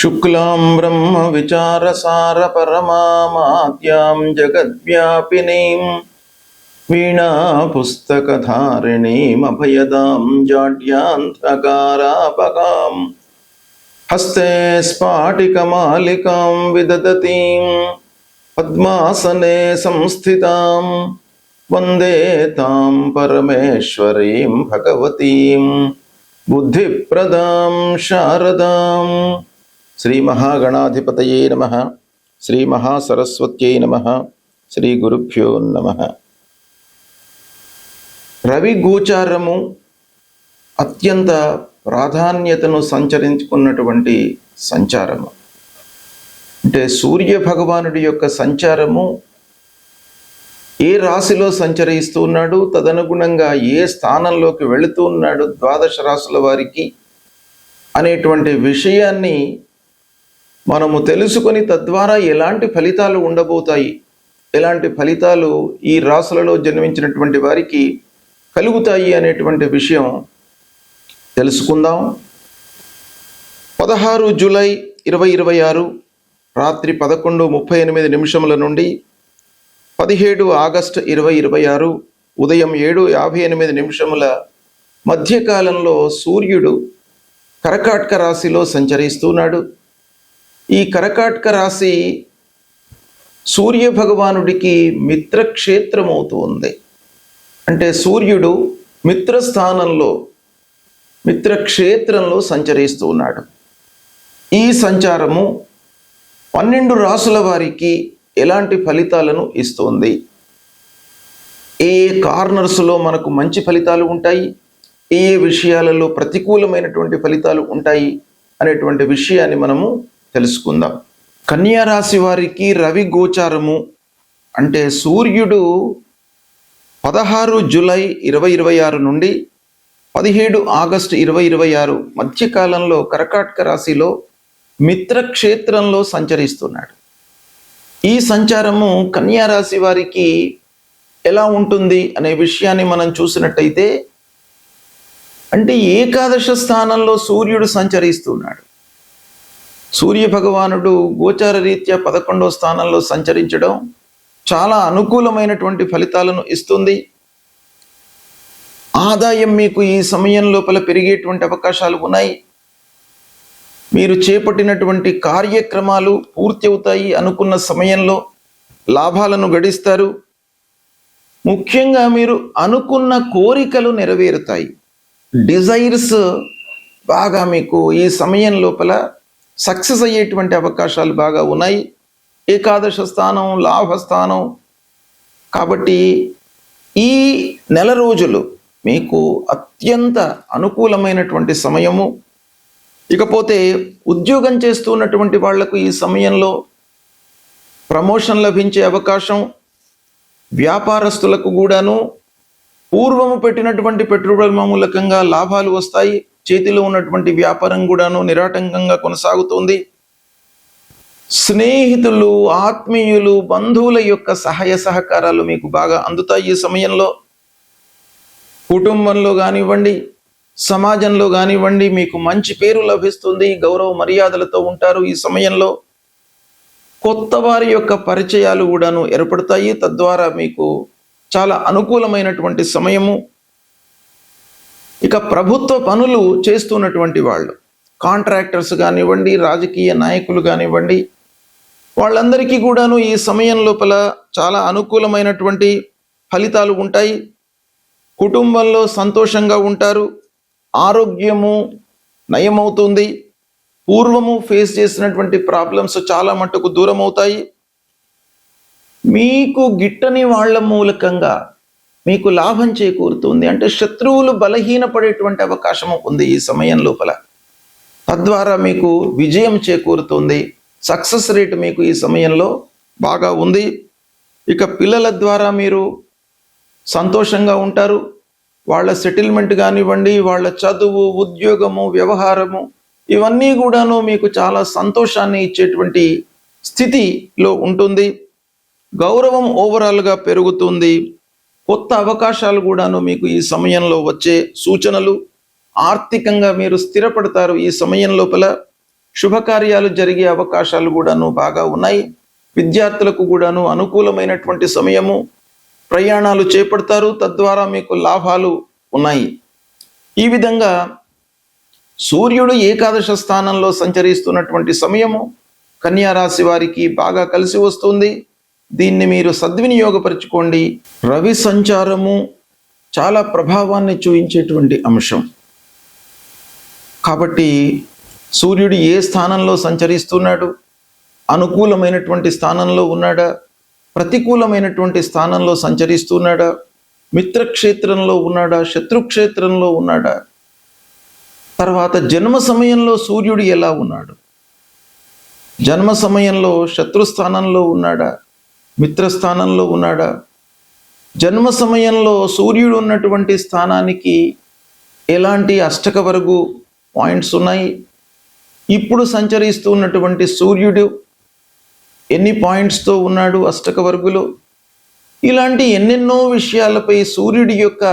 శుక్లాం బ్రహ్మ విచారసార పరమామాద్యాం జగద్వ్యాపినీం వీణా పుస్తకధారిణీం అభయదాం జాడ్యాంధకారాపకాం హస్తే స్ఫాటికమాలికాం విదదతీం పద్మాసనే సంస్థితాం వందే తాం పరమేశ్వరీం భగవతీం బుద్ధిప్రదాం శారదాం. శ్రీ మహాగణాధిపతయే నమః. శ్రీ మహాసరస్వత్యై నమః. శ్రీ గురుభ్యో నమః. రవి గోచారము అత్యంత ప్రాధాన్యతను సంచరించుకున్నటువంటి సంచారము. అంటే సూర్య భగవానుడి యొక్క సంచారము ఏ రాశిలో సంచరిస్తూ ఉన్నాడు, తదనుగుణంగా ఏ స్థానంలోకి వెళుతూ ఉన్నాడు ద్వాదశ రాశుల వారికి అనేటువంటి విషయాన్ని మనము తెలుసుకొని తద్వారా ఎలాంటి ఫలితాలు ఉండబోతాయి, ఎలాంటి ఫలితాలు ఈ రాశులలో జన్మించినటువంటి వారికి కలుగుతాయి అనేటువంటి విషయం తెలుసుకుందాం. 16 జూలై 2026 రాత్రి 11:38 నుండి 17 ఆగస్టు 2026 ఉదయం 7:58 మధ్యకాలంలో సూర్యుడు కర్కాటక రాశిలో సంచరిస్తున్నాడు. ఈ కర్కాటక రాశి సూర్య భగవానుడికి మిత్రక్షేత్రమవుతుంది. అంటే సూర్యుడు మిత్రక్షేత్రంలో సంచరిస్తూ ఉన్నాడు. ఈ సంచారము 12 రాశుల వారికి ఎలాంటి ఫలితాలను ఇస్తుంది, ఏ కార్నర్స్లో మనకు మంచి ఫలితాలు ఉంటాయి, ఏ విషయాలలో ప్రతికూలమైనటువంటి ఫలితాలు ఉంటాయి అనేటువంటి విషయాన్ని మనము తెలుసుకుందాం. కన్యా రాశి వారికి రవి గోచారము అంటే సూర్యుడు 16 జూలై 2026 నుండి 17 ఆగస్టు 2026 మధ్యకాలంలో కర్కాటక రాశిలో మిత్రక్షేత్రంలో సంచరిస్తున్నాడు. ఈ సంచారము కన్యా రాశి వారికి ఎలా ఉంటుంది అనే విషయాన్ని మనం చూసినట్టయితే, అంటే ఏకాదశ స్థానంలో సూర్యుడు సంచరిస్తున్నాడు. సూర్య భగవానుడు గోచార రీత్యా 11వ స్థానంలో సంచరించడం చాలా అనుకూలమైనటువంటి ఫలితాలను ఇస్తుంది. ఆదాయం మీకు ఈ సమయం లోపల పెరిగేటువంటి అవకాశాలు ఉన్నాయి. మీరు చేపట్టినటువంటి కార్యక్రమాలు పూర్తి అవుతాయి. అనుకున్న సమయంలో లాభాలను గడిస్తారు. ముఖ్యంగా మీరు అనుకున్న కోరికలు నెరవేరుతాయి. డిజైర్స్ బాగా మీకు ఈ సమయం లోపల సక్సెస్ అయ్యేటువంటి అవకాశాలు బాగా ఉన్నాయి. ఏకాదశ స్థానం లాభస్థానం కాబట్టి ఈ నెల రోజులు మీకు అత్యంత అనుకూలమైనటువంటి సమయము. ఇకపోతే ఉద్యోగం చేస్తున్నటువంటి వాళ్లకు ఈ సమయంలో ప్రమోషన్ లభించే అవకాశం, వ్యాపారస్తులకు కూడాను పూర్వము పెట్టినటువంటి పెట్టుబడుల మూలకంగా లాభాలు వస్తాయి. చేతిలో ఉన్నటువంటి వ్యాపారం కూడాను నిరాటంకంగా కొనసాగుతుంది. స్నేహితులు, ఆత్మీయులు, బంధువుల యొక్క సహాయ సహకారాలు మీకు బాగా అందుతాయి. ఈ సమయంలో కుటుంబంలో కానివ్వండి, సమాజంలో కానివ్వండి మీకు మంచి పేరు లభిస్తుంది. గౌరవ మర్యాదలతో ఉంటారు. ఈ సమయంలో కొత్త వారి యొక్క పరిచయాలు కూడాను ఏర్పడతాయి. తద్వారా మీకు చాలా అనుకూలమైనటువంటి సమయము. ఇక ప్రభుత్వ పనులు చేస్తున్నటువంటి వాళ్ళు, కాంట్రాక్టర్స్ కానివ్వండి, రాజకీయ నాయకులు కానివ్వండి, వాళ్ళందరికీ కూడాను ఈ సమయం లోపల చాలా అనుకూలమైనటువంటి ఫలితాలు ఉంటాయి. కుటుంబంలో సంతోషంగా ఉంటారు. ఆరోగ్యము నయమవుతుంది. పూర్వము ఫేస్ చేసినటువంటి ప్రాబ్లమ్స్ చాలా మట్టుకు దూరం అవుతాయి. మీకు గిట్టని వాళ్ళ మూలకంగా మీకు లాభం చేకూరుతుంది. అంటే శత్రువులు బలహీనపడేటువంటి అవకాశం ఉంది ఈ సమయం లోపల. తద్వారా మీకు విజయం చేకూరుతుంది. సక్సెస్ రేట్ మీకు ఈ సమయంలో బాగా ఉంది. ఇక పిల్లల ద్వారా మీరు సంతోషంగా ఉంటారు. వాళ్ళ సెటిల్మెంట్ కానివ్వండి, వాళ్ళ చదువు, ఉద్యోగము, వ్యవహారము ఇవన్నీ కూడాను మీకు చాలా సంతోషాన్ని ఇచ్చేటువంటి స్థితిలో ఉంటుంది. గౌరవం ఓవరాల్గా పెరుగుతుంది. కొత్త అవకాశాలు కూడాను మీకు ఈ సమయంలో వచ్చే సూచనలు. ఆర్థికంగా మీరు స్థిరపడతారు. ఈ సమయం లోపల శుభకార్యాలు జరిగే అవకాశాలు కూడాను బాగా ఉన్నాయి. విద్యార్థులకు కూడాను అనుకూలమైనటువంటి సమయము. ప్రయాణాలు చేపడతారు, తద్వారా మీకు లాభాలు ఉన్నాయి. ఈ విధంగా సూర్యుడు ఏకాదశ స్థానంలో సంచరిస్తున్నటువంటి సమయము కన్యా రాశి వారికి బాగా కలిసి వస్తుంది. దీన్ని మీరు సద్వినియోగపరచుకోండి. రవి సంచారము చాలా ప్రభావాన్ని చూపించేటువంటి అంశం కాబట్టి సూర్యుడు ఏ స్థానంలో సంచరిస్తున్నాడు, అనుకూలమైనటువంటి స్థానంలో ఉన్నాడా, ప్రతికూలమైనటువంటి స్థానంలో సంచరిస్తున్నాడా, మిత్రక్షేత్రంలో ఉన్నాడా, శత్రుక్షేత్రంలో ఉన్నాడా, తర్వాత జన్మ సమయంలో సూర్యుడు ఎలా ఉన్నాడు, జన్మ సమయంలో శత్రుస్థానంలో ఉన్నాడా, మిత్రస్థానంలో ఉన్నాడా, జన్మ సమయంలో సూర్యుడు ఉన్నటువంటి స్థానానికి ఎలాంటి అష్టక వరకు పాయింట్స్ ఉన్నాయి, ఇప్పుడు సంచరిస్తున్నటువంటి సూర్యుడు ఎన్ని పాయింట్స్తో ఉన్నాడు అష్టక వర్గులో, ఇలాంటి ఎన్నెన్నో విషయాలపై సూర్యుడి యొక్క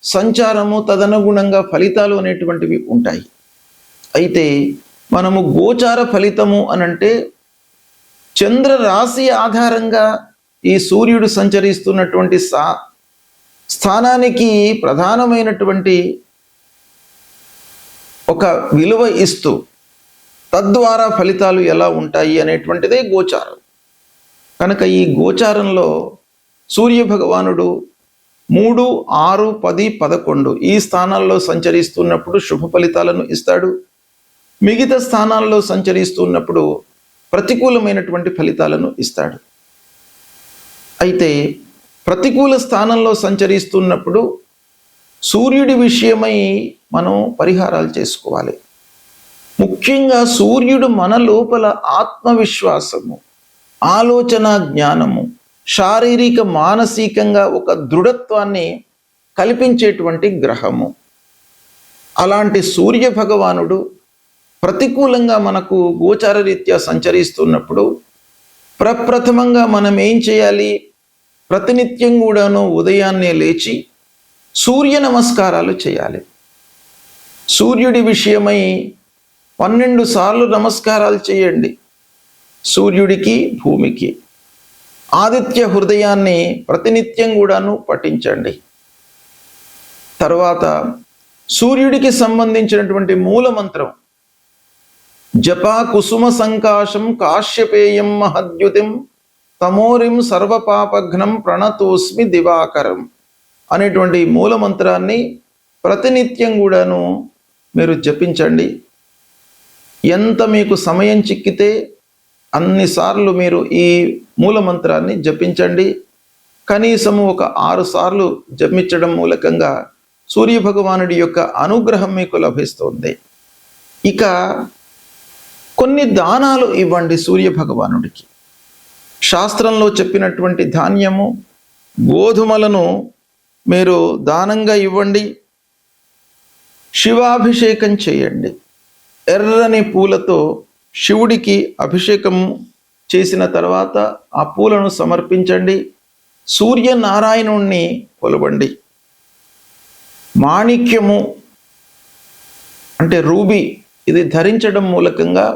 సంచారము తదనుగుణంగా ఫలితాలు అనేటువంటివి ఉంటాయి. అయితే మనము గోచార ఫలితము అనంటే చంద్ర రాశి ఆధారంగా ఈ సూర్యుడు సంచరిస్తున్నటువంటి స్థానానికి ప్రధానమైనటువంటి ఒక విలువ ఇస్తూ తద్వారా ఫలితాలు ఎలా ఉంటాయి అనేటువంటిదే గోచారం. కనుక ఈ గోచారంలో సూర్య భగవానుడు 3, 6, 10, 11 ఈ స్థానాల్లో సంచరిస్తున్నప్పుడు శుభ ఫలితాలను ఇస్తాడు. మిగతా స్థానాల్లో సంచరిస్తున్నప్పుడు ప్రతికూలమైనటువంటి ఫలితాలను ఇస్తాడు. అయితే ప్రతికూల స్థానంలో సంచరిస్తున్నప్పుడు సూర్యుడి విషయమై మనం పరిహారాలు చేసుకోవాలి. ముఖ్యంగా సూర్యుడు మన లోపల ఆత్మవిశ్వాసము, ఆలోచన జ్ఞానము, శారీరక మానసికంగా ఒక దృఢత్వాన్ని కల్పించేటువంటి గ్రహము. అలాంటి సూర్య భగవానుడు ప్రతికూలంగా మనకు గోచార రీత్యా సంచరిస్తున్నప్పుడు ప్రప్రథమంగా మనం ఏం చేయాలి? ప్రతినిత్యం కూడాను ఉదయాన్నే లేచి సూర్య నమస్కారాలు చేయాలి. సూర్యుడి విషయమై 12 సార్లు నమస్కారాలు చేయండి. సూర్యుడికి, భూమికి. ఆదిత్య హృదయాన్ని ప్రతినిత్యం కూడాను పఠించండి. తర్వాత సూర్యుడికి సంబంధించినటువంటి మూల మంత్రం జపా కుసుమ సంకాశం కాశ్యపేయం మహద్యుతిం తమోరిం సర్వపాపఘ్నం ప్రణతోస్మి దివాకరం అనేటువంటి మూల మంత్రాన్ని ప్రతినిత్యం కూడాను మీరు జపించండి. ఎంత మీకు సమయం చిక్కితే అన్నిసార్లు మీరు ఈ మూల మంత్రాన్ని జపించండి. కనీసము ఒక 6 సార్లు జపించడం మూలకంగా సూర్య భగవానుడి యొక్క అనుగ్రహం మీకు లభిస్తుంది. ఇక కొన్ని దానాలు ఇవ్వండి సూర్య భగవానుడికి. శాస్త్రంలో చెప్పినటువంటి ధాన్యము, గోధుమలను మీరు దానంగా ఇవ్వండి. శివాభిషేకం చేయండి. ఎర్రని పూలతో శివుడికి అభిషేకం చేసిన తర్వాత ఆ పూలను సమర్పించండి. సూర్యనారాయణుణ్ణి కొలవండి. మాణిక్యము అంటే రూబీ ఇది ధరించడం మూలకంగా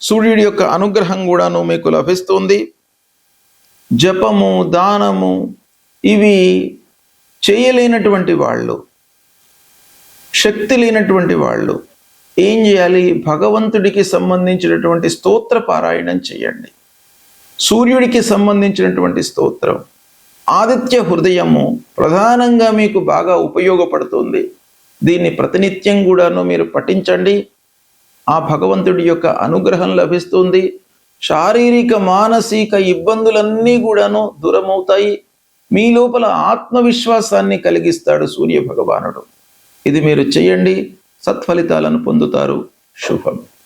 సూర్యుడి యొక్క అనుగ్రహం కూడాను మీకు లభిస్తుంది. జపము, దానము ఇవి చేయలేనటువంటి వాళ్ళు, శక్తి లేనటువంటి వాళ్ళు ఏం చేయాలి? భగవంతుడికి సంబంధించినటువంటి స్తోత్ర పారాయణం చేయండి. సూర్యుడికి సంబంధించినటువంటి స్తోత్రం ఆదిత్య హృదయము ప్రధానంగా మీకు బాగా ఉపయోగపడుతుంది. దీన్ని ప్రతినిత్యం కూడాను మీరు పఠించండి. ఆ భగవంతుడి యొక్క అనుగ్రహం లభిస్తుంది. శారీరక మానసిక ఇబ్బందులన్నీ కూడాను దూరమవుతాయి. మీ లోపల ఆత్మవిశ్వాసాన్ని కలిగిస్తాడు సూర్య భగవానుడు. ఇది మీరు చేయండి, సత్ఫలితాలను పొందుతారు. శుభం.